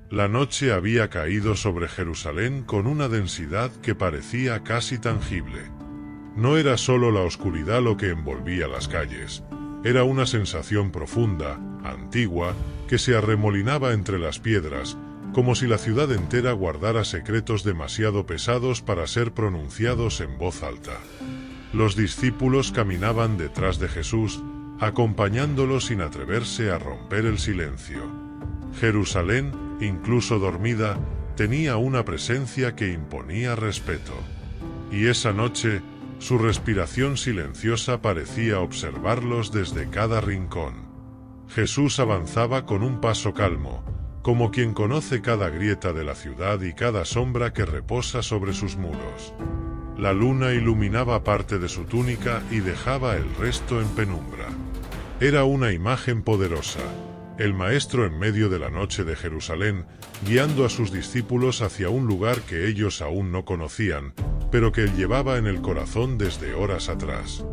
La noche había caído sobre Jerusalén con una densidad que parecía casi tangible. No era solo la oscuridad lo que envolvía las calles, era una sensación profunda, antigua, que se arremolinaba entre las piedras, como si la ciudad entera guardara secretos demasiado pesados para ser pronunciados en voz alta. Los discípulos caminaban detrás de Jesús, acompañándolo sin atreverse a romper el silencio. Jerusalén, incluso dormida, tenía una presencia que imponía respeto. Y esa noche, su respiración silenciosa parecía observarlos desde cada rincón. Jesús avanzaba con un paso calmo, como quien conoce cada grieta de la ciudad y cada sombra que reposa sobre sus muros. La luna iluminaba parte de su túnica y dejaba el resto en penumbra. Era una imagen poderosa, el Maestro en medio de la noche de Jerusalén, guiando a sus discípulos hacia un lugar que ellos aún no conocían, pero que él llevaba en el corazón desde horas atrás.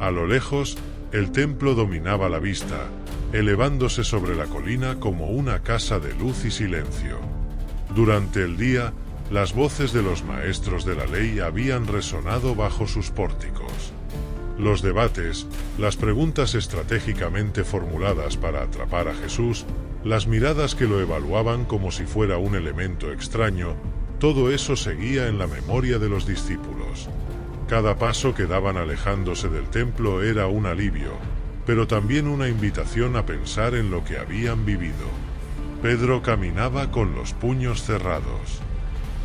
A lo lejos, el templo dominaba la vista, elevándose sobre la colina como una casa de luz y silencio. Durante el día, las voces de los maestros de la ley habían resonado bajo sus pórticos. Los debates, las preguntas estratégicamente formuladas para atrapar a Jesús, las miradas que lo evaluaban como si fuera un elemento extraño, todo eso seguía en la memoria de los discípulos. Cada paso que daban alejándose del templo era un alivio, pero también una invitación a pensar en lo que habían vivido. Pedro caminaba con los puños cerrados.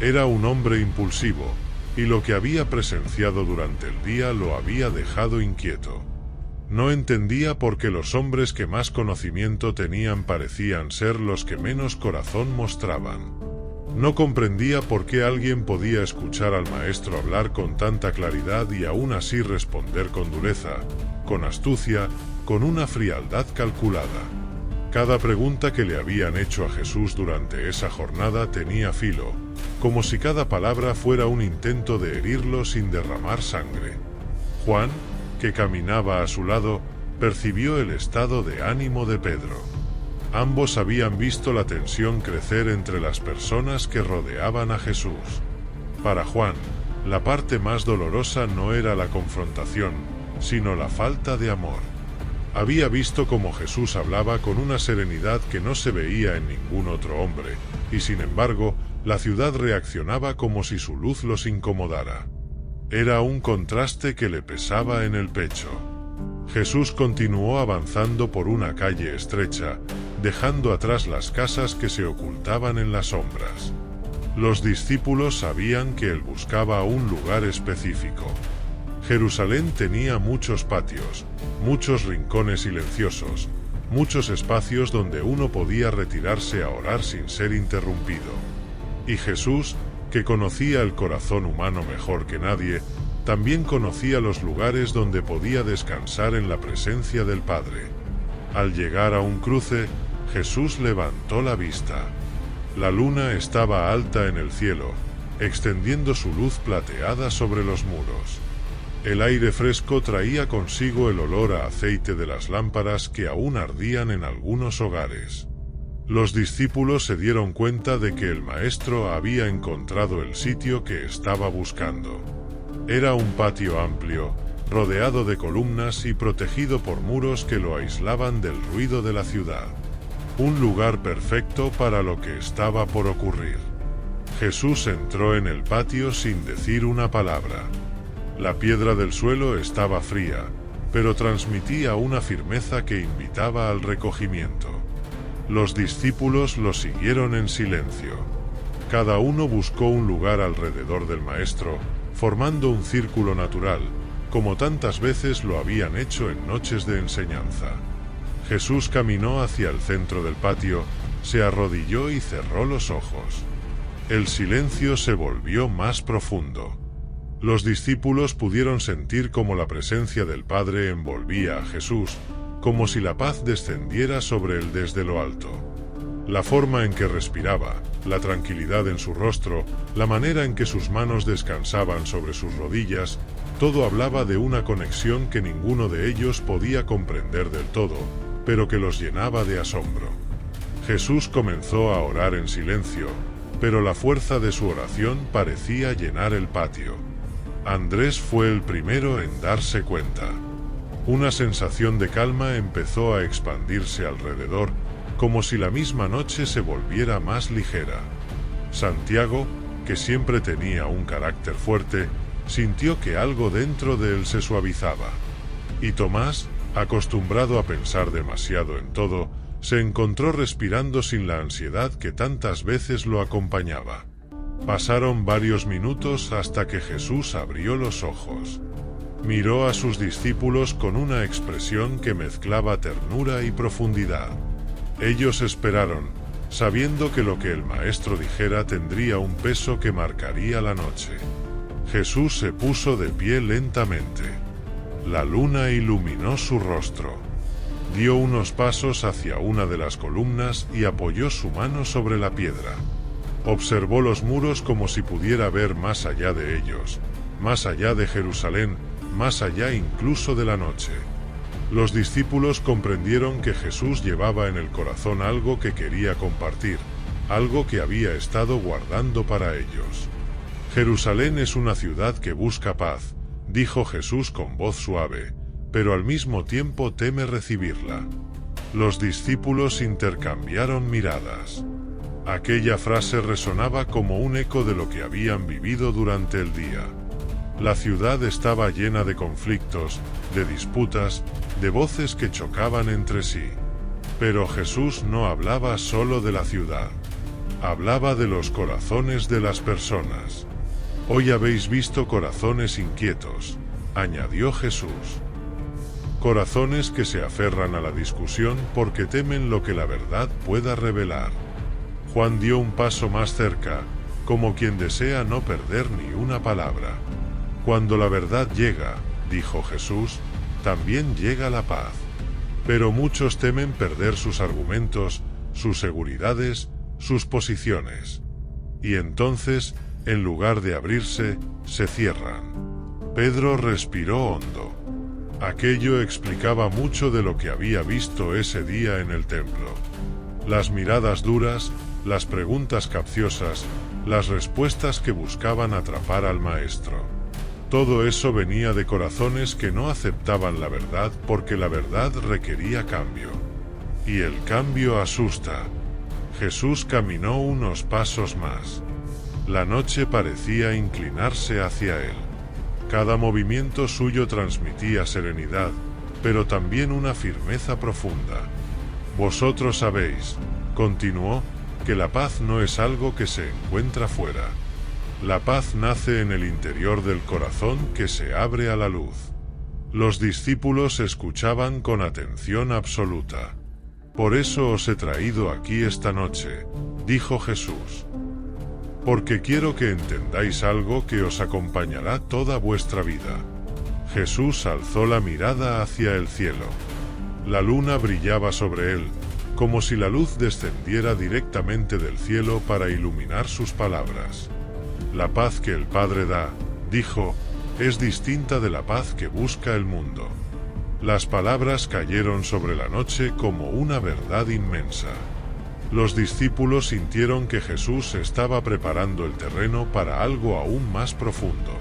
Era un hombre impulsivo, y lo que había presenciado durante el día lo había dejado inquieto. No entendía por qué los hombres que más conocimiento tenían parecían ser los que menos corazón mostraban. No comprendía por qué alguien podía escuchar al maestro hablar con tanta claridad y aún así responder con dureza, con astucia, con una frialdad calculada. Cada pregunta que le habían hecho a Jesús durante esa jornada tenía filo, como si cada palabra fuera un intento de herirlo sin derramar sangre. Juan, que caminaba a su lado, percibió el estado de ánimo de Pedro. Ambos habían visto la tensión crecer entre las personas que rodeaban a Jesús. Para Juan, la parte más dolorosa no era la confrontación, sino la falta de amor. Había visto cómo Jesús hablaba con una serenidad que no se veía en ningún otro hombre, y sin embargo, la ciudad reaccionaba como si su luz los incomodara. Era un contraste que le pesaba en el pecho. Jesús continuó avanzando por una calle estrecha, dejando atrás las casas que se ocultaban en las sombras. Los discípulos sabían que él buscaba un lugar específico. Jerusalén tenía muchos patios, muchos rincones silenciosos, muchos espacios donde uno podía retirarse a orar sin ser interrumpido. Y Jesús, que conocía el corazón humano mejor que nadie, también conocía los lugares donde podía descansar en la presencia del Padre. Al llegar a un cruce, Jesús levantó la vista. La luna estaba alta en el cielo, extendiendo su luz plateada sobre los muros. El aire fresco traía consigo el olor a aceite de las lámparas que aún ardían en algunos hogares. Los discípulos se dieron cuenta de que el maestro había encontrado el sitio que estaba buscando. Era un patio amplio, rodeado de columnas y protegido por muros que lo aislaban del ruido de la ciudad. Un lugar perfecto para lo que estaba por ocurrir. Jesús entró en el patio sin decir una palabra. La piedra del suelo estaba fría, pero transmitía una firmeza que invitaba al recogimiento. Los discípulos lo siguieron en silencio. Cada uno buscó un lugar alrededor del maestro, formando un círculo natural, como tantas veces lo habían hecho en noches de enseñanza. Jesús caminó hacia el centro del patio, se arrodilló y cerró los ojos. El silencio se volvió más profundo. Los discípulos pudieron sentir cómo la presencia del Padre envolvía a Jesús, como si la paz descendiera sobre él desde lo alto. La forma en que respiraba, la tranquilidad en su rostro, la manera en que sus manos descansaban sobre sus rodillas, todo hablaba de una conexión que ninguno de ellos podía comprender del todo, pero que los llenaba de asombro. Jesús comenzó a orar en silencio, pero la fuerza de su oración parecía llenar el patio. Andrés fue el primero en darse cuenta. Una sensación de calma empezó a expandirse alrededor, como si la misma noche se volviera más ligera. Santiago, que siempre tenía un carácter fuerte, sintió que algo dentro de él se suavizaba. Y Tomás, acostumbrado a pensar demasiado en todo, se encontró respirando sin la ansiedad que tantas veces lo acompañaba. Pasaron varios minutos hasta que Jesús abrió los ojos. Miró a sus discípulos con una expresión que mezclaba ternura y profundidad. Ellos esperaron, sabiendo que lo que el Maestro dijera tendría un peso que marcaría la noche. Jesús se puso de pie lentamente. La luna iluminó su rostro. Dio unos pasos hacia una de las columnas y apoyó su mano sobre la piedra. Observó los muros como si pudiera ver más allá de ellos, más allá de Jerusalén, más allá incluso de la noche. Los discípulos comprendieron que Jesús llevaba en el corazón algo que quería compartir, algo que había estado guardando para ellos. Jerusalén es una ciudad que busca paz, dijo Jesús con voz suave, pero al mismo tiempo teme recibirla. Los discípulos intercambiaron miradas. Aquella frase resonaba como un eco de lo que habían vivido durante el día. La ciudad estaba llena de conflictos, de disputas, de voces que chocaban entre sí. Pero Jesús no hablaba solo de la ciudad. Hablaba de los corazones de las personas. Hoy habéis visto corazones inquietos, añadió Jesús. Corazones que se aferran a la discusión porque temen lo que la verdad pueda revelar. Juan dio un paso más cerca, como quien desea no perder ni una palabra. Cuando la verdad llega, dijo Jesús, también llega la paz. Pero muchos temen perder sus argumentos, sus seguridades, sus posiciones. Y entonces, en lugar de abrirse, se cierran. Pedro respiró hondo. Aquello explicaba mucho de lo que había visto ese día en el templo. Las miradas duras, las preguntas capciosas, las respuestas que buscaban atrapar al Maestro. Todo eso venía de corazones que no aceptaban la verdad porque la verdad requería cambio. Y el cambio asusta. Jesús caminó unos pasos más. La noche parecía inclinarse hacia él. Cada movimiento suyo transmitía serenidad, pero también una firmeza profunda. Vosotros sabéis, continuó, que la paz no es algo que se encuentra fuera. La paz nace en el interior del corazón que se abre a la luz. Los discípulos escuchaban con atención absoluta. Por eso os he traído aquí esta noche, dijo Jesús. Porque quiero que entendáis algo que os acompañará toda vuestra vida. Jesús alzó la mirada hacia el cielo. La luna brillaba sobre él, como si la luz descendiera directamente del cielo para iluminar sus palabras. La paz que el Padre da, dijo, es distinta de la paz que busca el mundo. Las palabras cayeron sobre la noche como una verdad inmensa. Los discípulos sintieron que Jesús estaba preparando el terreno para algo aún más profundo.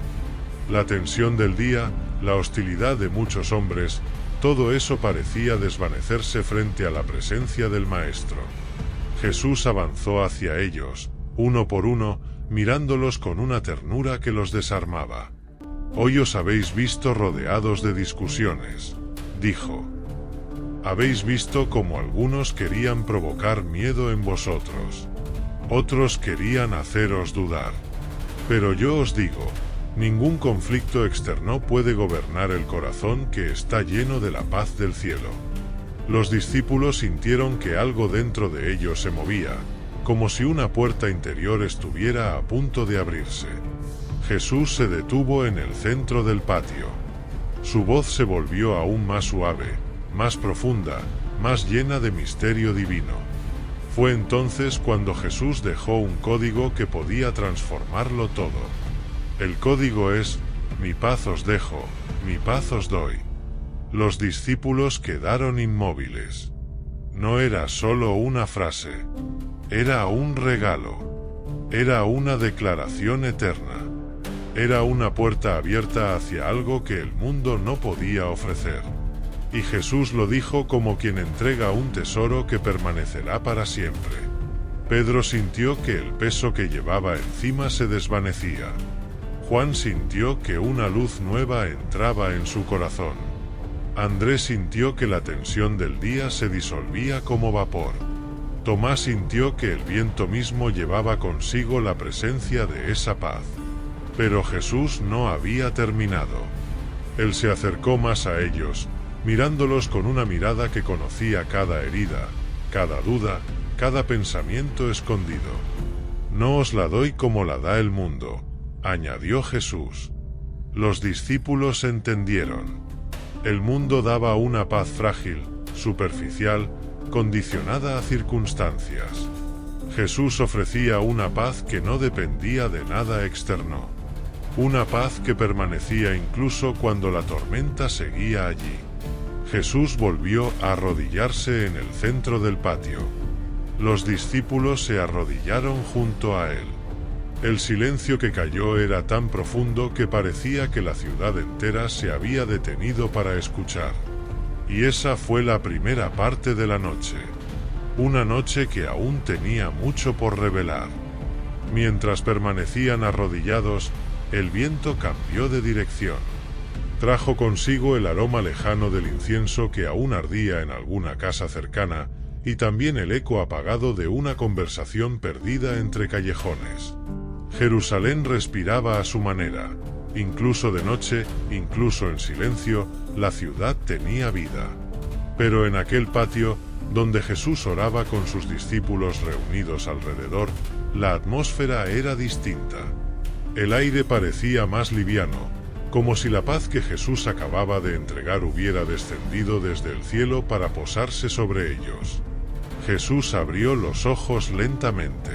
La tensión del día, la hostilidad de muchos hombres, todo eso parecía desvanecerse frente a la presencia del Maestro. Jesús avanzó hacia ellos, uno por uno, mirándolos con una ternura que los desarmaba. Hoy os habéis visto rodeados de discusiones, dijo. Habéis visto cómo algunos querían provocar miedo en vosotros. Otros querían haceros dudar. Pero yo os digo, ningún conflicto externo puede gobernar el corazón que está lleno de la paz del cielo. Los discípulos sintieron que algo dentro de ellos se movía, como si una puerta interior estuviera a punto de abrirse. Jesús se detuvo en el centro del patio. Su voz se volvió aún más suave, más profunda, más llena de misterio divino. Fue entonces cuando Jesús dejó un código que podía transformarlo todo. El código es, mi paz os dejo, mi paz os doy. Los discípulos quedaron inmóviles. No era solo una frase, era un regalo, era una declaración eterna, era una puerta abierta hacia algo que el mundo no podía ofrecer. Y Jesús lo dijo como quien entrega un tesoro que permanecerá para siempre. Pedro sintió que el peso que llevaba encima se desvanecía. Juan sintió que una luz nueva entraba en su corazón. Andrés sintió que la tensión del día se disolvía como vapor. Tomás sintió que el viento mismo llevaba consigo la presencia de esa paz. Pero Jesús no había terminado. Él se acercó más a ellos, mirándolos con una mirada que conocía cada herida, cada duda, cada pensamiento escondido. No os la doy como la da el mundo, añadió Jesús. Los discípulos entendieron. El mundo daba una paz frágil, superficial, condicionada a circunstancias. Jesús ofrecía una paz que no dependía de nada externo. Una paz que permanecía incluso cuando la tormenta seguía allí. Jesús volvió a arrodillarse en el centro del patio. Los discípulos se arrodillaron junto a él. El silencio que cayó era tan profundo que parecía que la ciudad entera se había detenido para escuchar. Y esa fue la primera parte de la noche. Una noche que aún tenía mucho por revelar. Mientras permanecían arrodillados, el viento cambió de dirección. Trajo consigo el aroma lejano del incienso que aún ardía en alguna casa cercana, y también el eco apagado de una conversación perdida entre callejones. Jerusalén respiraba a su manera. Incluso de noche, incluso en silencio, la ciudad tenía vida. Pero en aquel patio, donde Jesús oraba con sus discípulos reunidos alrededor, la atmósfera era distinta. El aire parecía más liviano, como si la paz que Jesús acababa de entregar hubiera descendido desde el cielo para posarse sobre ellos. Jesús abrió los ojos lentamente.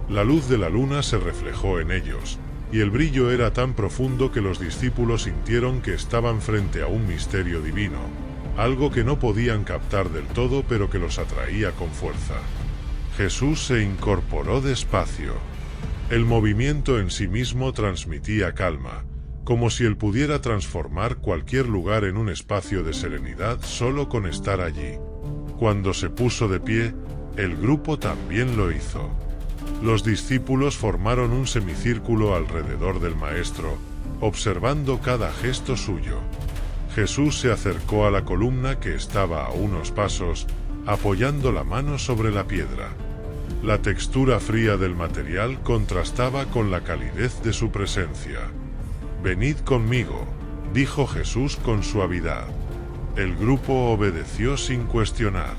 La luz de la luna se reflejó en ellos, y el brillo era tan profundo que los discípulos sintieron que estaban frente a un misterio divino, algo que no podían captar del todo pero que los atraía con fuerza. Jesús se incorporó despacio. El movimiento en sí mismo transmitía calma, como si él pudiera transformar cualquier lugar en un espacio de serenidad solo con estar allí. Cuando se puso de pie, el grupo también lo hizo. Los discípulos formaron un semicírculo alrededor del Maestro, observando cada gesto suyo. Jesús se acercó a la columna que estaba a unos pasos, apoyando la mano sobre la piedra. La textura fría del material contrastaba con la calidez de su presencia. «Venid conmigo», dijo Jesús con suavidad. El grupo obedeció sin cuestionar.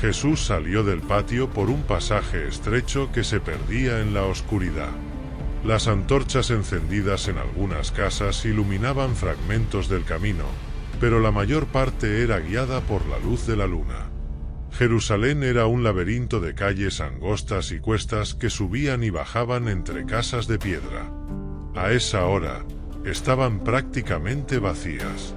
Jesús salió del patio por un pasaje estrecho que se perdía en la oscuridad. Las antorchas encendidas en algunas casas iluminaban fragmentos del camino, pero la mayor parte era guiada por la luz de la luna. Jerusalén era un laberinto de calles angostas y cuestas que subían y bajaban entre casas de piedra. A esa hora, estaban prácticamente vacías.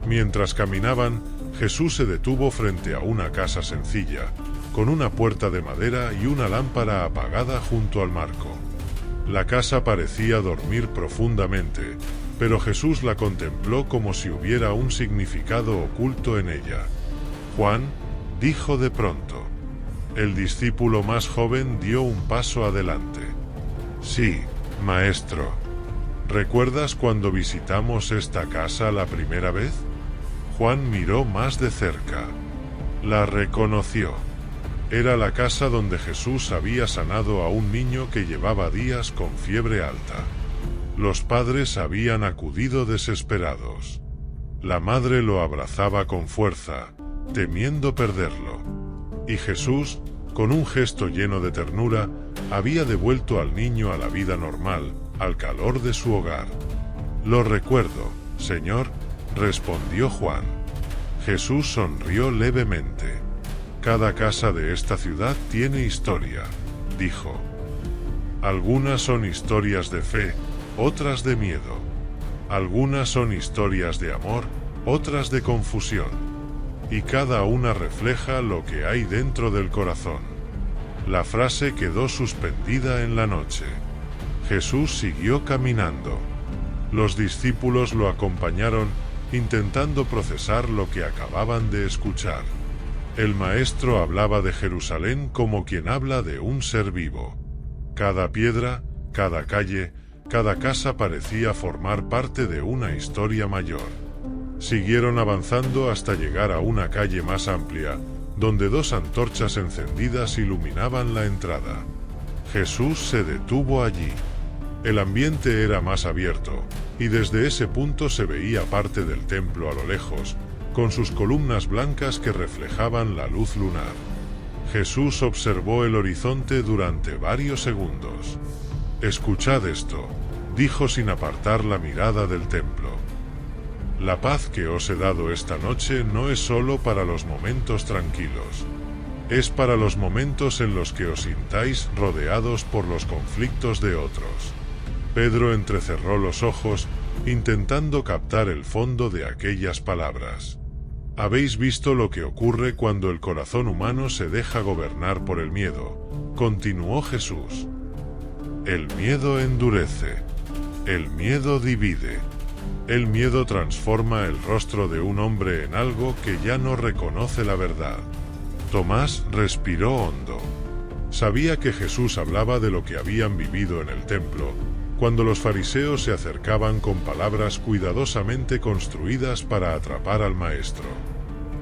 Mientras caminaban, Jesús se detuvo frente a una casa sencilla, con una puerta de madera y una lámpara apagada junto al marco. La casa parecía dormir profundamente, pero Jesús la contempló como si hubiera un significado oculto en ella. «Juan», dijo de pronto. El discípulo más joven dio un paso adelante. «Sí, maestro. ¿Recuerdas cuando visitamos esta casa la primera vez?» Juan miró más de cerca. La reconoció. Era la casa donde Jesús había sanado a un niño que llevaba días con fiebre alta. Los padres habían acudido desesperados. La madre lo abrazaba con fuerza, temiendo perderlo. Y Jesús, con un gesto lleno de ternura, había devuelto al niño a la vida normal, al calor de su hogar. «Lo recuerdo, Señor», respondió Juan. Jesús sonrió levemente. «Cada casa de esta ciudad tiene historia», dijo. «Algunas son historias de fe, otras de miedo. Algunas son historias de amor, otras de confusión. y cada una refleja lo que hay dentro del corazón. La frase quedó suspendida en la noche. Jesús siguió caminando. Los discípulos lo acompañaron, intentando procesar lo que acababan de escuchar. El maestro hablaba de Jerusalén como quien habla de un ser vivo. Cada piedra, cada calle, cada casa parecía formar parte de una historia mayor. Siguieron avanzando hasta llegar a una calle más amplia, donde dos antorchas encendidas iluminaban la entrada. Jesús se detuvo allí. El ambiente era más abierto, y desde ese punto se veía parte del templo a lo lejos, con sus columnas blancas que reflejaban la luz lunar. Jesús observó el horizonte durante varios segundos. «Escuchad esto», dijo sin apartar la mirada del templo. «La paz que os he dado esta noche no es solo para los momentos tranquilos. Es para los momentos en los que os sintáis rodeados por los conflictos de otros». Pedro entrecerró los ojos, intentando captar el fondo de aquellas palabras. «Habéis visto lo que ocurre cuando el corazón humano se deja gobernar por el miedo», continuó Jesús. «El miedo endurece. El miedo divide. El miedo transforma el rostro de un hombre en algo que ya no reconoce la verdad». Tomás respiró hondo. Sabía que Jesús hablaba de lo que habían vivido en el templo, cuando los fariseos se acercaban con palabras cuidadosamente construidas para atrapar al maestro.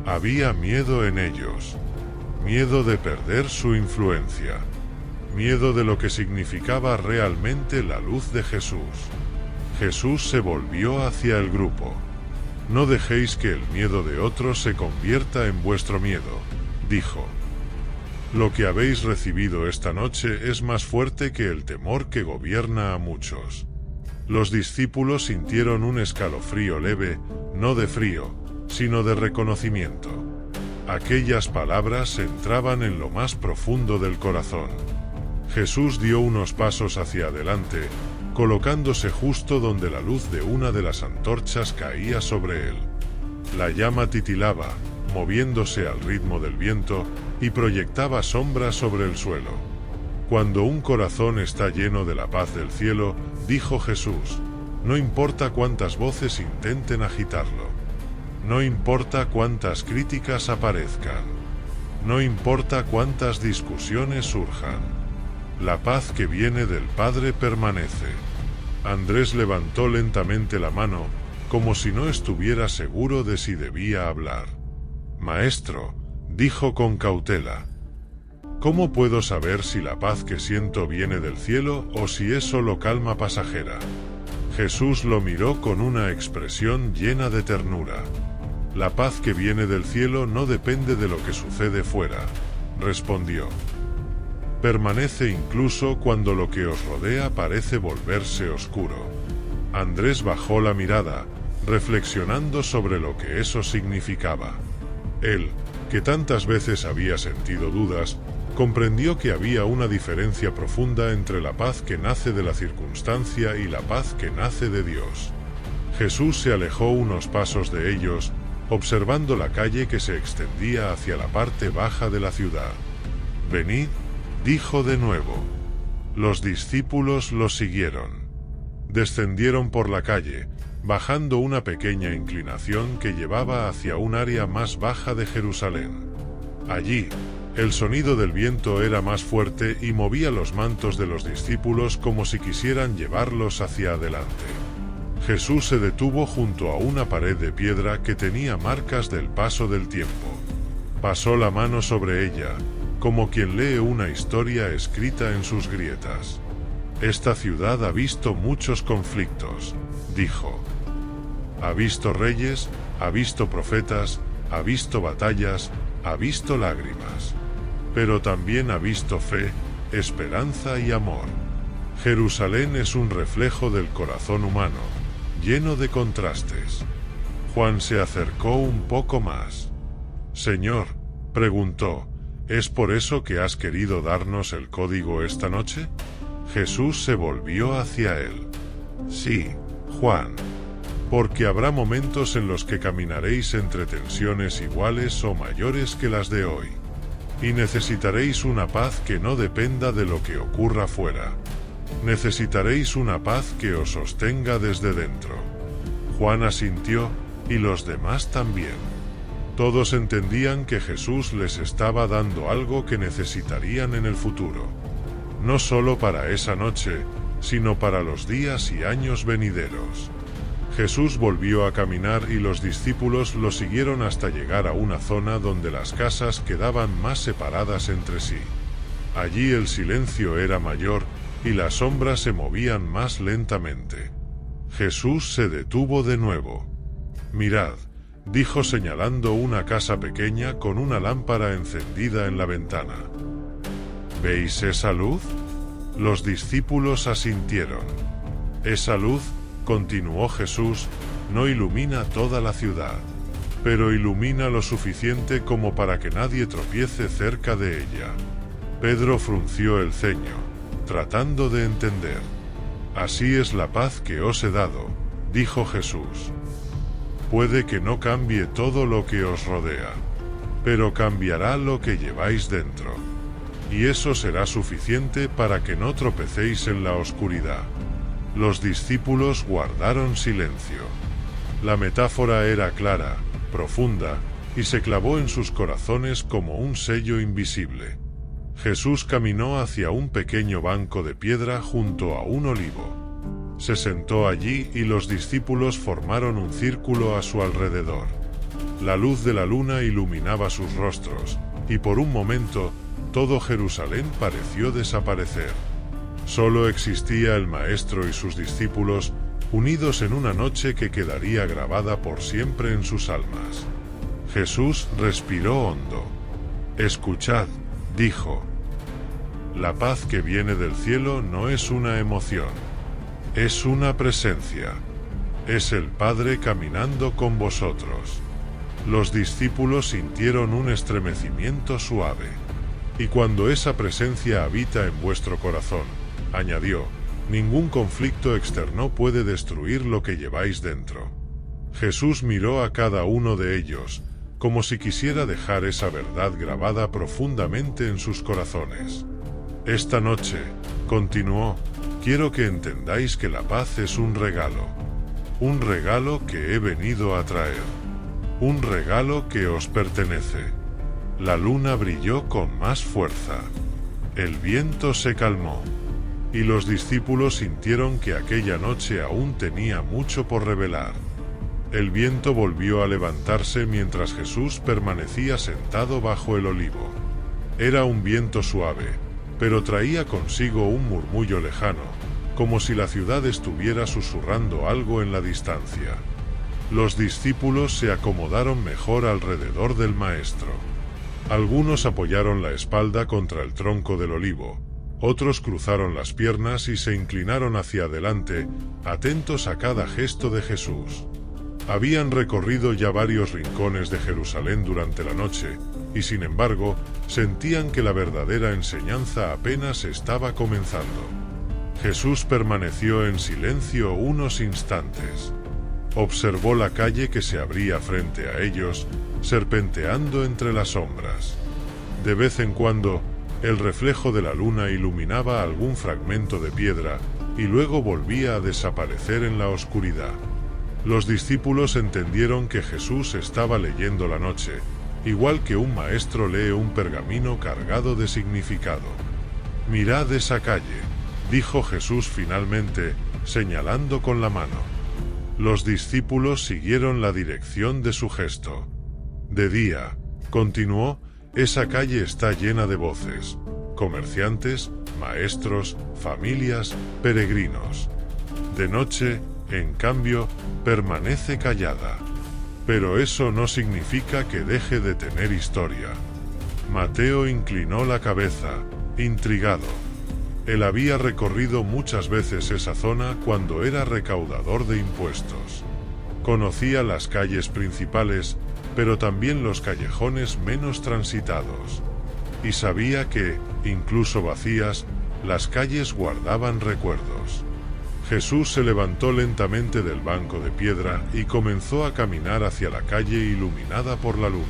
Había miedo en ellos. Miedo de perder su influencia. Miedo de lo que significaba realmente la luz de Jesús. Jesús se volvió hacia el grupo. «No dejéis que el miedo de otros se convierta en vuestro miedo», dijo. «Lo que habéis recibido esta noche es más fuerte que el temor que gobierna a muchos». Los discípulos sintieron un escalofrío leve, no de frío, sino de reconocimiento. Aquellas palabras entraban en lo más profundo del corazón. Jesús dio unos pasos hacia adelante, colocándose justo donde la luz de una de las antorchas caía sobre él. La llama titilaba, moviéndose al ritmo del viento, y proyectaba sombras sobre el suelo. «Cuando un corazón está lleno de la paz del cielo», dijo Jesús, «no importa cuántas voces intenten agitarlo. No importa cuántas críticas aparezcan. No importa cuántas discusiones surjan. La paz que viene del Padre permanece». Andrés levantó lentamente la mano, como si no estuviera seguro de si debía hablar. «Maestro», dijo con cautela, «¿cómo puedo saber si la paz que siento viene del cielo o si es solo calma pasajera?» Jesús lo miró con una expresión llena de ternura. «La paz que viene del cielo no depende de lo que sucede fuera», respondió. «Permanece incluso cuando lo que os rodea parece volverse oscuro». Andrés bajó la mirada, reflexionando sobre lo que eso significaba. Él, que tantas veces había sentido dudas, comprendió que había una diferencia profunda entre la paz que nace de la circunstancia y la paz que nace de Dios. Jesús se alejó unos pasos de ellos, observando la calle que se extendía hacia la parte baja de la ciudad. «Venid», dijo de nuevo. Los discípulos lo siguieron. Descendieron por la calle, bajando una pequeña inclinación que llevaba hacia un área más baja de Jerusalén. Allí, el sonido del viento era más fuerte y movía los mantos de los discípulos como si quisieran llevarlos hacia adelante. Jesús se detuvo junto a una pared de piedra que tenía marcas del paso del tiempo. Pasó la mano sobre ella, como quien lee una historia escrita en sus grietas. «Esta ciudad ha visto muchos conflictos», dijo. «Ha visto reyes, ha visto profetas, ha visto batallas, ha visto lágrimas. Pero también ha visto fe, esperanza y amor. Jerusalén es un reflejo del corazón humano, lleno de contrastes». Juan se acercó un poco más. «Señor», preguntó, «¿es por eso que has querido darnos el código esta noche?» Jesús se volvió hacia él. «Sí, Juan. porque habrá momentos en los que caminaréis entre tensiones iguales o mayores que las de hoy. Y necesitaréis una paz que no dependa de lo que ocurra fuera. Necesitaréis una paz que os sostenga desde dentro. Juan asintió, y los demás también. Todos entendían que Jesús les estaba dando algo que necesitarían en el futuro. No solo para esa noche, sino para los días y años venideros. Jesús volvió a caminar y los discípulos lo siguieron hasta llegar a una zona donde las casas quedaban más separadas entre sí. Allí el silencio era mayor y las sombras se movían más lentamente. Jesús se detuvo de nuevo. «Mirad», dijo señalando una casa pequeña con una lámpara encendida en la ventana. «¿Veis esa luz?». Los discípulos asintieron. «Esa luz», continuó Jesús, «no ilumina toda la ciudad, pero ilumina lo suficiente como para que nadie tropiece cerca de ella». Pedro frunció el ceño, tratando de entender. «Así es la paz que os he dado», dijo Jesús. «Puede que no cambie todo lo que os rodea, pero cambiará lo que lleváis dentro. Y eso será suficiente para que no tropecéis en la oscuridad». Los discípulos guardaron silencio. La metáfora era clara, profunda, y se clavó en sus corazones como un sello invisible. Jesús caminó hacia un pequeño banco de piedra junto a un olivo. Se sentó allí y los discípulos formaron un círculo a su alrededor. La luz de la luna iluminaba sus rostros, y por un momento, todo Jerusalén pareció desaparecer. Solo existía el Maestro y sus discípulos, unidos en una noche que quedaría grabada por siempre en sus almas. Jesús respiró hondo. «Escuchad», dijo. «La paz que viene del cielo no es una emoción. Es una presencia. Es el Padre caminando con vosotros». Los discípulos sintieron un estremecimiento suave. «Y cuando esa presencia habita en vuestro corazón», añadió, «ningún conflicto externo puede destruir lo que lleváis dentro». Jesús miró a cada uno de ellos, como si quisiera dejar esa verdad grabada profundamente en sus corazones. «Esta noche», continuó, «quiero que entendáis que la paz es un regalo que he venido a traer, un regalo que os pertenece». La luna brilló con más fuerza. El viento se calmó. Y los discípulos sintieron que aquella noche aún tenía mucho por revelar. El viento volvió a levantarse mientras Jesús permanecía sentado bajo el olivo. Era un viento suave, pero traía consigo un murmullo lejano, como si la ciudad estuviera susurrando algo en la distancia. Los discípulos se acomodaron mejor alrededor del Maestro. Algunos apoyaron la espalda contra el tronco del olivo. Otros cruzaron las piernas y se inclinaron hacia adelante, atentos a cada gesto de Jesús. Habían recorrido ya varios rincones de Jerusalén durante la noche, y sin embargo, sentían que la verdadera enseñanza apenas estaba comenzando. Jesús permaneció en silencio unos instantes. Observó la calle que se abría frente a ellos, serpenteando entre las sombras. De vez en cuando, el reflejo de la luna iluminaba algún fragmento de piedra, y luego volvía a desaparecer en la oscuridad. Los discípulos entendieron que Jesús estaba leyendo la noche, igual que un maestro lee un pergamino cargado de significado. «Mirad esa calle», dijo Jesús finalmente, señalando con la mano. Los discípulos siguieron la dirección de su gesto. «De día», continuó, «esa calle está llena de voces, comerciantes, maestros, familias, peregrinos. De noche, en cambio, permanece callada. Pero eso no significa que deje de tener historia». Mateo inclinó la cabeza, intrigado. Él había recorrido muchas veces esa zona cuando era recaudador de impuestos. Conocía las calles principales, pero también los callejones menos transitados. Y sabía que, incluso vacías, las calles guardaban recuerdos. Jesús se levantó lentamente del banco de piedra y comenzó a caminar hacia la calle iluminada por la luna.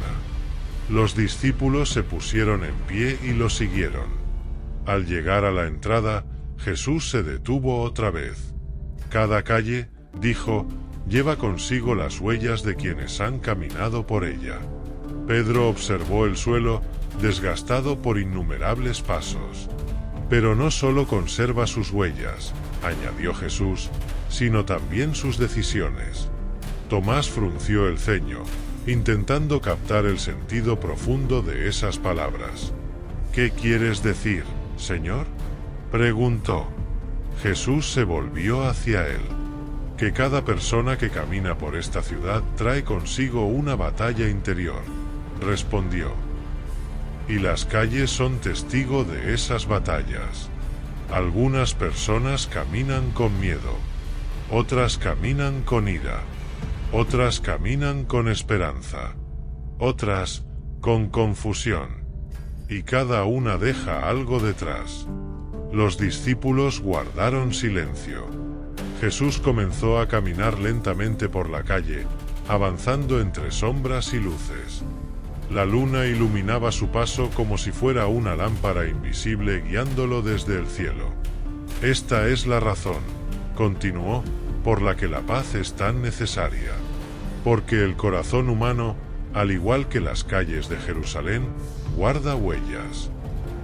Los discípulos se pusieron en pie y lo siguieron. Al llegar a la entrada, Jesús se detuvo otra vez. Cada calle, dijo, lleva consigo las huellas de quienes han caminado por ella. Pedro observó el suelo, desgastado por innumerables pasos. Pero no solo conserva sus huellas, añadió Jesús, sino también sus decisiones. Tomás frunció el ceño, intentando captar el sentido profundo de esas palabras. ¿Qué quieres decir, Señor?, preguntó. Jesús se volvió hacia él. Que cada persona que camina por esta ciudad trae consigo una batalla interior, respondió. Y las calles son testigo de esas batallas. Algunas personas caminan con miedo, otras caminan con ira, otras caminan con esperanza, otras con confusión. Y cada una deja algo detrás. Los discípulos guardaron silencio. Jesús comenzó a caminar lentamente por la calle, avanzando entre sombras y luces. La luna iluminaba su paso como si fuera una lámpara invisible guiándolo desde el cielo. Esta es la razón, continuó, por la que la paz es tan necesaria. Porque el corazón humano, al igual que las calles de Jerusalén, guarda huellas.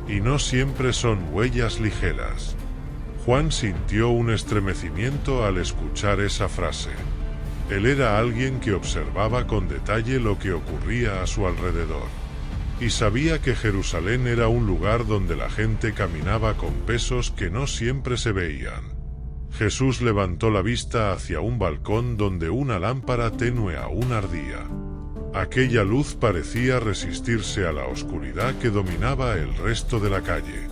Y no siempre son huellas ligeras. Juan sintió un estremecimiento al escuchar esa frase. Él era alguien que observaba con detalle lo que ocurría a su alrededor. Y sabía que Jerusalén era un lugar donde la gente caminaba con pesos que no siempre se veían. Jesús levantó la vista hacia un balcón donde una lámpara tenue aún ardía. Aquella luz parecía resistirse a la oscuridad que dominaba el resto de la calle.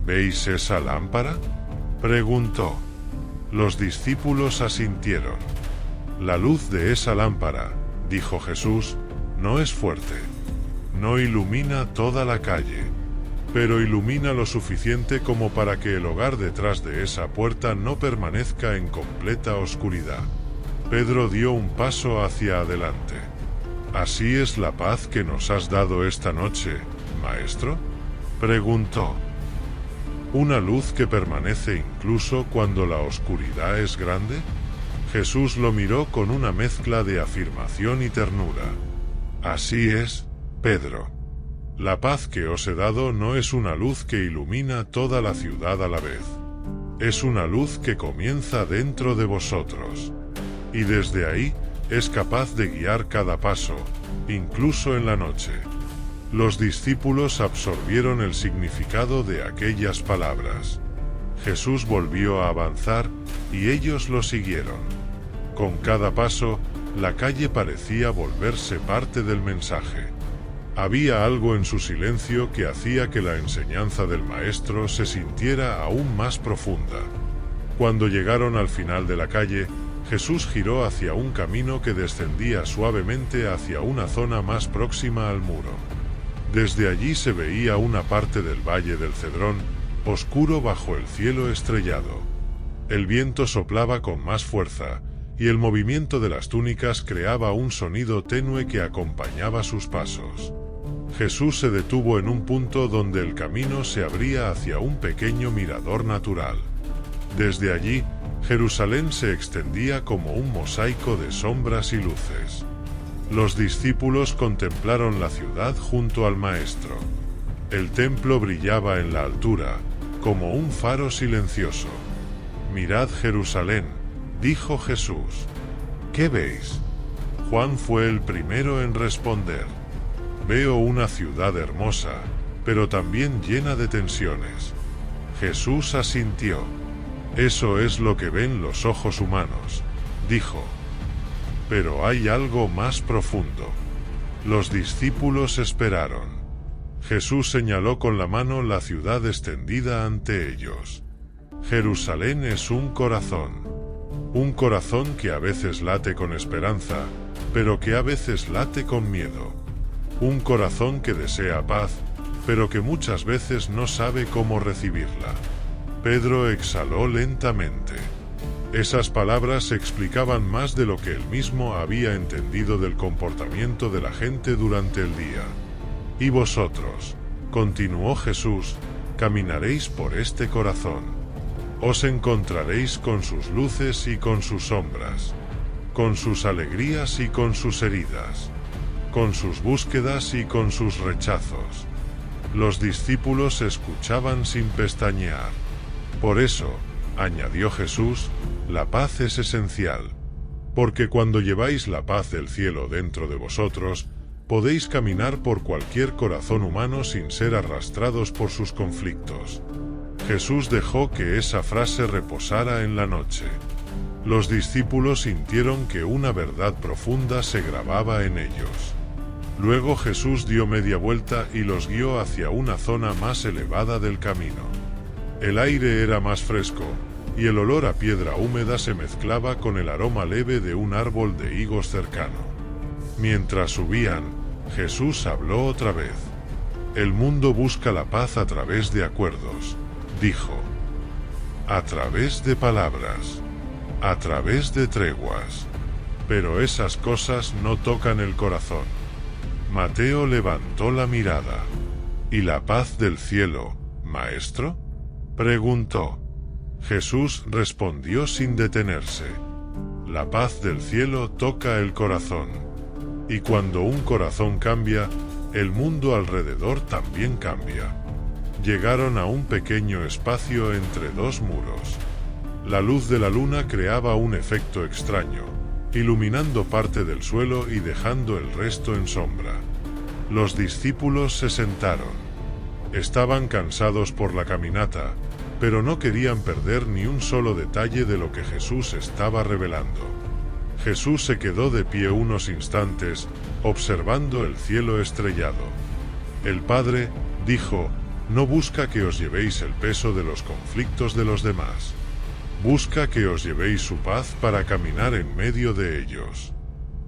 ¿Veis esa lámpara?, preguntó. Los discípulos asintieron. La luz de esa lámpara, dijo Jesús, no es fuerte. No ilumina toda la calle, pero ilumina lo suficiente como para que el hogar detrás de esa puerta no permanezca en completa oscuridad. Pedro dio un paso hacia adelante. ¿Así es la paz que nos has dado esta noche, Maestro?, preguntó. ¿Una luz que permanece incluso cuando la oscuridad es grande? Jesús lo miró con una mezcla de afirmación y ternura. Así es, Pedro. La paz que os he dado no es una luz que ilumina toda la ciudad a la vez. Es una luz que comienza dentro de vosotros. Y desde ahí, es capaz de guiar cada paso, incluso en la noche. Los discípulos absorbieron el significado de aquellas palabras. Jesús volvió a avanzar, y ellos lo siguieron. Con cada paso, la calle parecía volverse parte del mensaje. Había algo en su silencio que hacía que la enseñanza del Maestro se sintiera aún más profunda. Cuando llegaron al final de la calle, Jesús giró hacia un camino que descendía suavemente hacia una zona más próxima al muro. Desde allí se veía una parte del Valle del Cedrón, oscuro bajo el cielo estrellado. El viento soplaba con más fuerza, y el movimiento de las túnicas creaba un sonido tenue que acompañaba sus pasos. Jesús se detuvo en un punto donde el camino se abría hacia un pequeño mirador natural. Desde allí, Jerusalén se extendía como un mosaico de sombras y luces. Los discípulos contemplaron la ciudad junto al Maestro. El templo brillaba en la altura, como un faro silencioso. «Mirad Jerusalén», dijo Jesús. «¿Qué veis?». Juan fue el primero en responder. «Veo una ciudad hermosa, pero también llena de tensiones». Jesús asintió. «Eso es lo que ven los ojos humanos», dijo. «Pero hay algo más profundo». Los discípulos esperaron. Jesús señaló con la mano la ciudad extendida ante ellos. Jerusalén es un corazón que a veces late con esperanza, pero que a veces late con miedo. Un corazón que desea paz, pero que muchas veces no sabe cómo recibirla. Pedro exhaló lentamente. Esas palabras explicaban más de lo que él mismo había entendido del comportamiento de la gente durante el día. Y vosotros, continuó Jesús, caminaréis por este corazón. Os encontraréis con sus luces y con sus sombras, con sus alegrías y con sus heridas, con sus búsquedas y con sus rechazos. Los discípulos escuchaban sin pestañear. Por eso, añadió Jesús, la paz es esencial. Porque cuando lleváis la paz del cielo dentro de vosotros, podéis caminar por cualquier corazón humano sin ser arrastrados por sus conflictos. Jesús dejó que esa frase reposara en la noche. Los discípulos sintieron que una verdad profunda se grababa en ellos. Luego Jesús dio media vuelta y los guió hacia una zona más elevada del camino. El aire era más fresco, y el olor a piedra húmeda se mezclaba con el aroma leve de un árbol de higos cercano. Mientras subían, Jesús habló otra vez. El mundo busca la paz a través de acuerdos, dijo. A través de palabras, a través de treguas. Pero esas cosas no tocan el corazón. Mateo levantó la mirada. ¿Y la paz del cielo, maestro?, preguntó. Jesús respondió sin detenerse. La paz del cielo toca el corazón. Y cuando un corazón cambia, el mundo alrededor también cambia. Llegaron a un pequeño espacio entre dos muros. La luz de la luna creaba un efecto extraño, iluminando parte del suelo y dejando el resto en sombra. Los discípulos se sentaron. Estaban cansados por la caminata, pero no querían perder ni un solo detalle de lo que Jesús estaba revelando. Jesús se quedó de pie unos instantes, observando el cielo estrellado. El Padre, dijo, no busca que os llevéis el peso de los conflictos de los demás. Busca que os llevéis su paz para caminar en medio de ellos.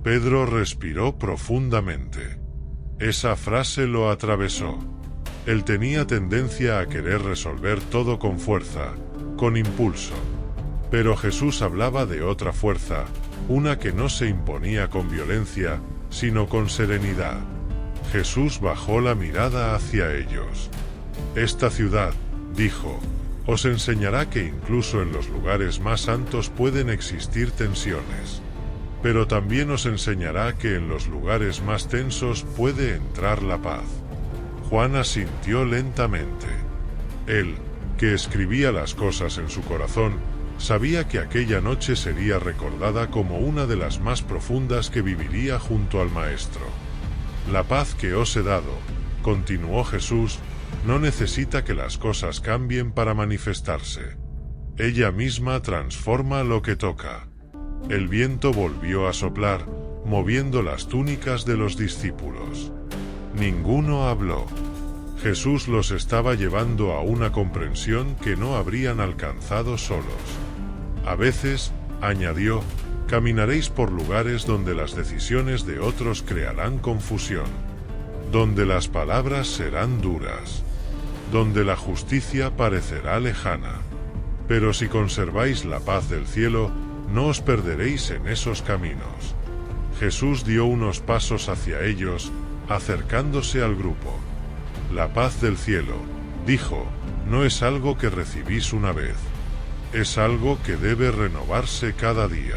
Pedro respiró profundamente. Esa frase lo atravesó. Él tenía tendencia a querer resolver todo con fuerza, con impulso. Pero Jesús hablaba de otra fuerza, una que no se imponía con violencia, sino con serenidad. Jesús bajó la mirada hacia ellos. Esta ciudad, dijo, os enseñará que incluso en los lugares más santos pueden existir tensiones. Pero también os enseñará que en los lugares más tensos puede entrar la paz. Juan asintió lentamente. Él, que escribía las cosas en su corazón, sabía que aquella noche sería recordada como una de las más profundas que viviría junto al Maestro. La paz que os he dado, continuó Jesús, no necesita que las cosas cambien para manifestarse. Ella misma transforma lo que toca. El viento volvió a soplar, moviendo las túnicas de los discípulos. Ninguno habló. Jesús los estaba llevando a una comprensión que no habrían alcanzado solos. A veces, añadió, caminaréis por lugares donde las decisiones de otros crearán confusión, donde las palabras serán duras, donde la justicia parecerá lejana. Pero si conserváis la paz del cielo, no os perderéis en esos caminos. Jesús dio unos pasos hacia ellos, acercándose al grupo. La paz del cielo, dijo, no es algo que recibís una vez. Es algo que debe renovarse cada día,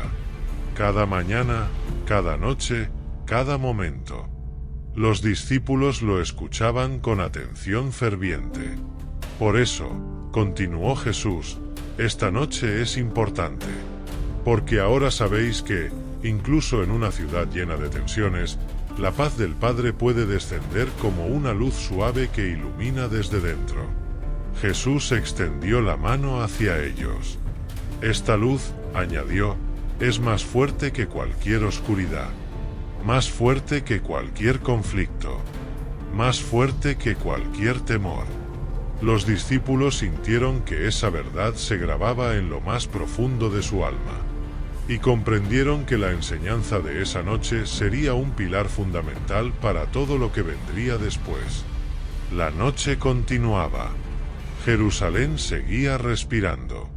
cada mañana, cada noche, cada momento. Los discípulos lo escuchaban con atención ferviente. Por eso, continuó Jesús, esta noche es importante. Porque ahora sabéis que, incluso en una ciudad llena de tensiones, la paz del Padre puede descender como una luz suave que ilumina desde dentro. Jesús extendió la mano hacia ellos. Esta luz, añadió, es más fuerte que cualquier oscuridad, más fuerte que cualquier conflicto, más fuerte que cualquier temor. Los discípulos sintieron que esa verdad se grababa en lo más profundo de su alma, y comprendieron que la enseñanza de esa noche sería un pilar fundamental para todo lo que vendría después. La noche continuaba. Jerusalén seguía respirando.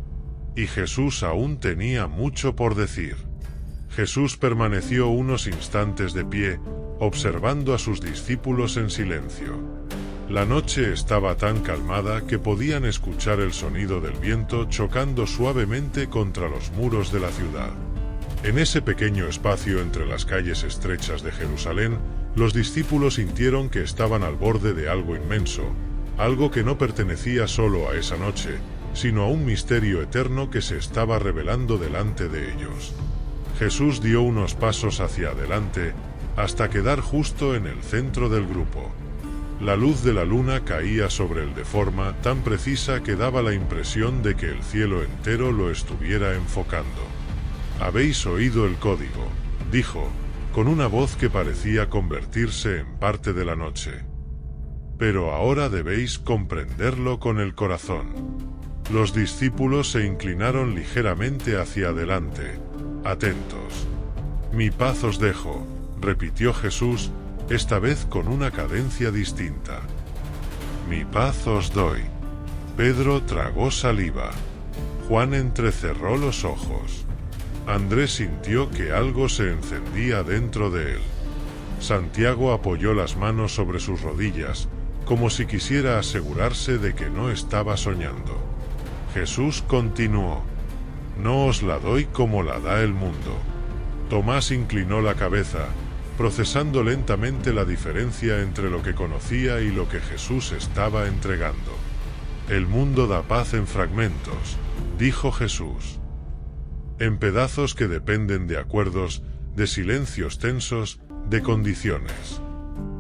Y Jesús aún tenía mucho por decir. Jesús permaneció unos instantes de pie, observando a sus discípulos en silencio. La noche estaba tan calmada que podían escuchar el sonido del viento chocando suavemente contra los muros de la ciudad. En ese pequeño espacio entre las calles estrechas de Jerusalén, los discípulos sintieron que estaban al borde de algo inmenso, algo que no pertenecía solo a esa noche, sino a un misterio eterno que se estaba revelando delante de ellos. Jesús dio unos pasos hacia adelante, hasta quedar justo en el centro del grupo. La luz de la luna caía sobre él de forma tan precisa que daba la impresión de que el cielo entero lo estuviera enfocando. «Habéis oído el código», dijo, con una voz que parecía convertirse en parte de la noche. «Pero ahora debéis comprenderlo con el corazón». Los discípulos se inclinaron ligeramente hacia adelante, atentos. «Mi paz os dejo», repitió Jesús, esta vez con una cadencia distinta. «Mi paz os doy». Pedro tragó saliva. Juan entrecerró los ojos. Andrés sintió que algo se encendía dentro de él. Santiago apoyó las manos sobre sus rodillas, como si quisiera asegurarse de que no estaba soñando. Jesús continuó: «No os la doy como la da el mundo». Tomás inclinó la cabeza, procesando lentamente la diferencia entre lo que conocía y lo que Jesús estaba entregando. «El mundo da paz en fragmentos», dijo Jesús. «En pedazos que dependen de acuerdos, de silencios tensos, de condiciones.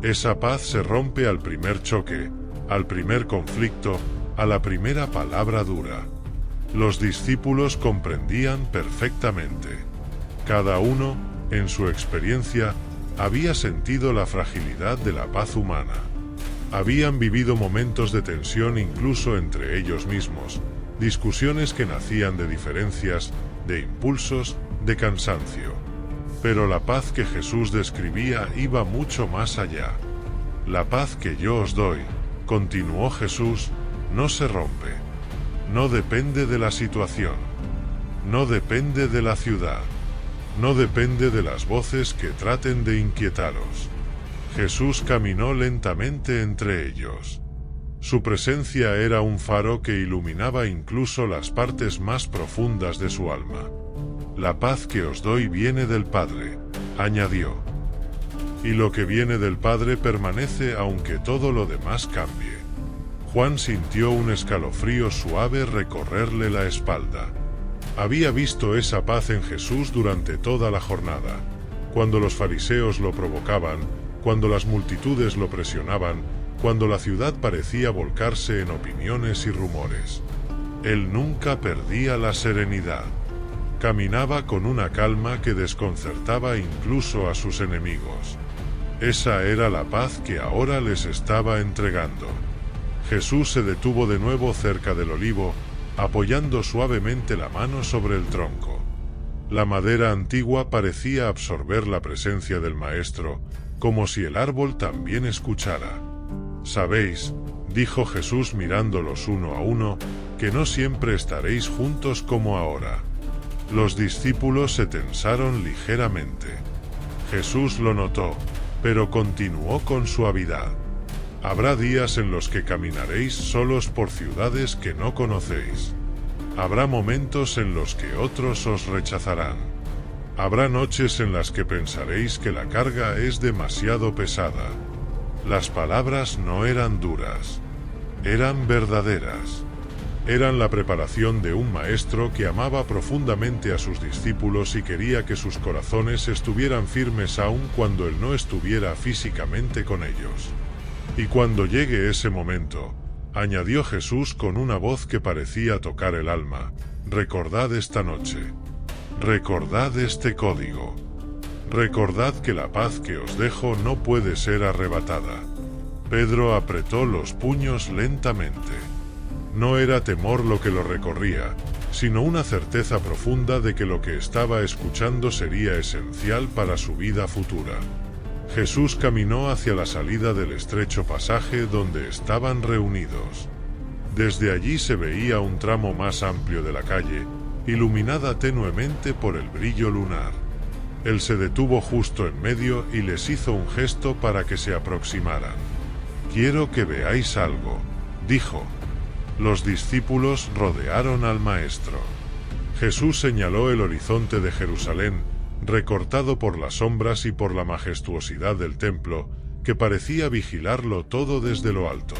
Esa paz se rompe al primer choque, al primer conflicto, a la primera palabra dura». Los discípulos comprendían perfectamente. Cada uno, en su experiencia, había sentido la fragilidad de la paz humana. Habían vivido momentos de tensión incluso entre ellos mismos, discusiones que nacían de diferencias, de impulsos, de cansancio. Pero la paz que Jesús describía iba mucho más allá. «La paz que yo os doy», continuó Jesús, «no se rompe. No depende de la situación. No depende de la ciudad. No depende de las voces que traten de inquietaros». Jesús caminó lentamente entre ellos. Su presencia era un faro que iluminaba incluso las partes más profundas de su alma. «La paz que os doy viene del Padre», añadió. «Y lo que viene del Padre permanece aunque todo lo demás cambie». Juan sintió un escalofrío suave recorrerle la espalda. Había visto esa paz en Jesús durante toda la jornada, cuando los fariseos lo provocaban, cuando las multitudes lo presionaban, cuando la ciudad parecía volcarse en opiniones y rumores. Él nunca perdía la serenidad. Caminaba con una calma que desconcertaba incluso a sus enemigos. Esa era la paz que ahora les estaba entregando. Jesús se detuvo de nuevo cerca del olivo, apoyando suavemente la mano sobre el tronco. La madera antigua parecía absorber la presencia del Maestro, como si el árbol también escuchara. «Sabéis», dijo Jesús mirándolos uno a uno, «que no siempre estaréis juntos como ahora». Los discípulos se tensaron ligeramente. Jesús lo notó, pero continuó con suavidad. «Habrá días en los que caminaréis solos por ciudades que no conocéis. Habrá momentos en los que otros os rechazarán. Habrá noches en las que pensaréis que la carga es demasiado pesada». Las palabras no eran duras. Eran verdaderas. Eran la preparación de un maestro que amaba profundamente a sus discípulos y quería que sus corazones estuvieran firmes aun cuando él no estuviera físicamente con ellos. «Y cuando llegue ese momento», añadió Jesús con una voz que parecía tocar el alma, «recordad esta noche. Recordad este código. Recordad que la paz que os dejo no puede ser arrebatada». Pedro apretó los puños lentamente. No era temor lo que lo recorría, sino una certeza profunda de que lo que estaba escuchando sería esencial para su vida futura. Jesús caminó hacia la salida del estrecho pasaje donde estaban reunidos. Desde allí se veía un tramo más amplio de la calle, iluminada tenuemente por el brillo lunar. Él se detuvo justo en medio y les hizo un gesto para que se aproximaran. «Quiero que veáis algo», dijo. Los discípulos rodearon al maestro. Jesús señaló el horizonte de Jerusalén, recortado por las sombras y por la majestuosidad del templo, que parecía vigilarlo todo desde lo alto.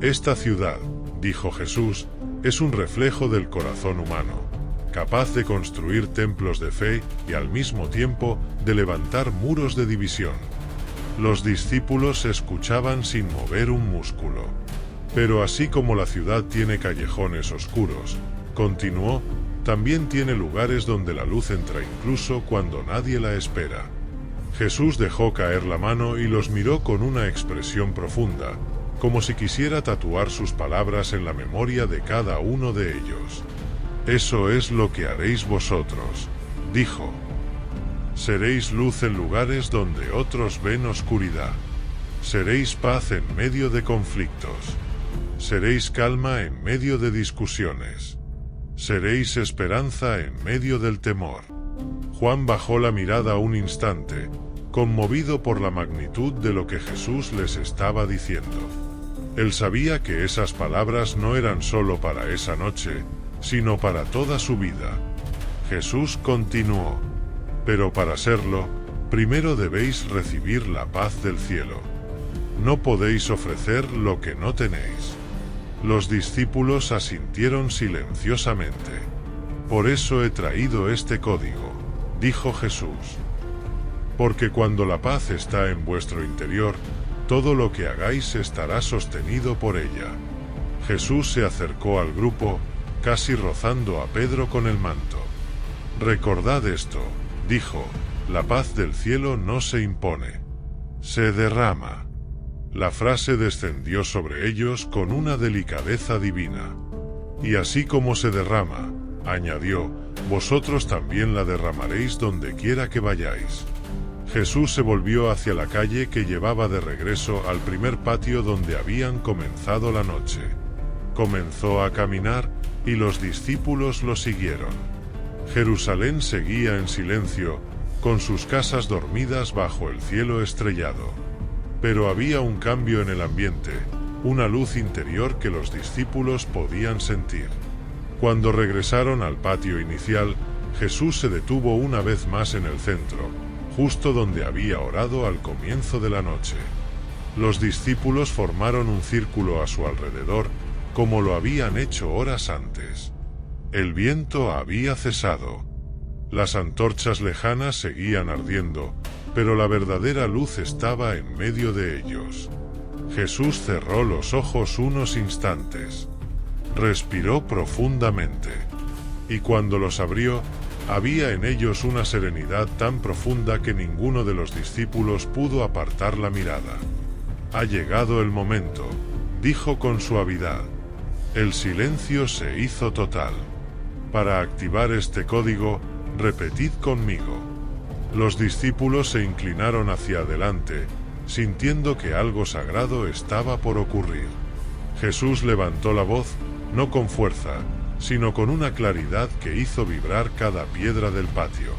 «Esta ciudad», dijo Jesús, «es un reflejo del corazón humano, capaz de construir templos de fe y al mismo tiempo de levantar muros de división». Los discípulos escuchaban sin mover un músculo. «Pero así como la ciudad tiene callejones oscuros», continuó, «también tiene lugares donde la luz entra incluso cuando nadie la espera». Jesús dejó caer la mano y los miró con una expresión profunda, como si quisiera tatuar sus palabras en la memoria de cada uno de ellos. «Eso es lo que haréis vosotros», dijo. «Seréis luz en lugares donde otros ven oscuridad. Seréis paz en medio de conflictos. Seréis calma en medio de discusiones. Seréis esperanza en medio del temor». Juan bajó la mirada un instante, conmovido por la magnitud de lo que Jesús les estaba diciendo. Él sabía que esas palabras no eran solo para esa noche, sino para toda su vida. Jesús continuó: «Pero para serlo, primero debéis recibir la paz del cielo. No podéis ofrecer lo que no tenéis». Los discípulos asintieron silenciosamente. «Por eso he traído este código», dijo Jesús. «Porque cuando la paz está en vuestro interior, todo lo que hagáis estará sostenido por ella». Jesús se acercó al grupo, casi rozando a Pedro con el manto. «Recordad esto», dijo, «la paz del cielo no se impone, se derrama». La frase descendió sobre ellos con una delicadeza divina. «Y así como se derrama», añadió, «vosotros también la derramaréis donde quiera que vayáis». Jesús se volvió hacia la calle que llevaba de regreso al primer patio donde habían comenzado la noche. Comenzó a caminar, y los discípulos lo siguieron. Jerusalén seguía en silencio, con sus casas dormidas bajo el cielo estrellado. Pero había un cambio en el ambiente, una luz interior que los discípulos podían sentir. Cuando regresaron al patio inicial, Jesús se detuvo una vez más en el centro, justo donde había orado al comienzo de la noche. Los discípulos formaron un círculo a su alrededor, como lo habían hecho horas antes. El viento había cesado. Las antorchas lejanas seguían ardiendo, pero la verdadera luz estaba en medio de ellos. Jesús cerró los ojos unos instantes. Respiró profundamente. Y cuando los abrió, había en ellos una serenidad tan profunda que ninguno de los discípulos pudo apartar la mirada. «Ha llegado el momento», dijo con suavidad. El silencio se hizo total. «Para activar este código, repetid conmigo». Los discípulos se inclinaron hacia adelante, sintiendo que algo sagrado estaba por ocurrir. Jesús levantó la voz, no con fuerza, sino con una claridad que hizo vibrar cada piedra del patio.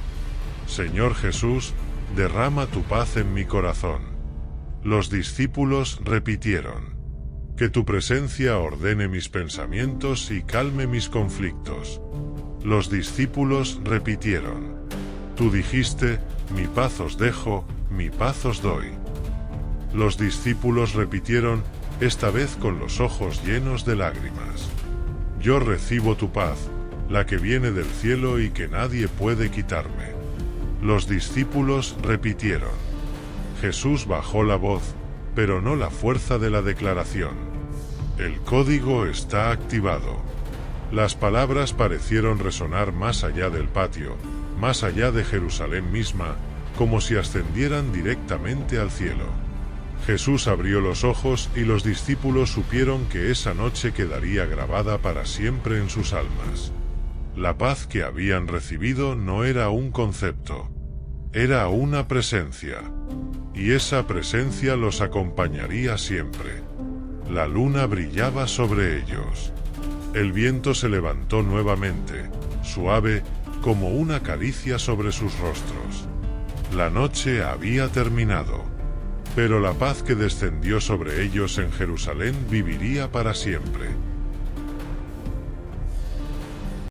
«Señor Jesús, derrama tu paz en mi corazón». Los discípulos repitieron: «Que tu presencia ordene mis pensamientos y calme mis conflictos». Los discípulos repitieron: «Tú dijiste, mi paz os dejo, mi paz os doy». Los discípulos repitieron, esta vez con los ojos llenos de lágrimas: «Yo recibo tu paz, la que viene del cielo y que nadie puede quitarme». Los discípulos repitieron. Jesús bajó la voz, pero no la fuerza de la declaración. «El código está activado». Las palabras parecieron resonar más allá del patio, más allá de Jerusalén misma, como si ascendieran directamente al cielo. Jesús abrió los ojos y los discípulos supieron que esa noche quedaría grabada para siempre en sus almas. La paz que habían recibido no era un concepto, era una presencia. Y esa presencia los acompañaría siempre. La luna brillaba sobre ellos. El viento se levantó nuevamente, suave, como una caricia sobre sus rostros. La noche había terminado, pero la paz que descendió sobre ellos en Jerusalén viviría para siempre.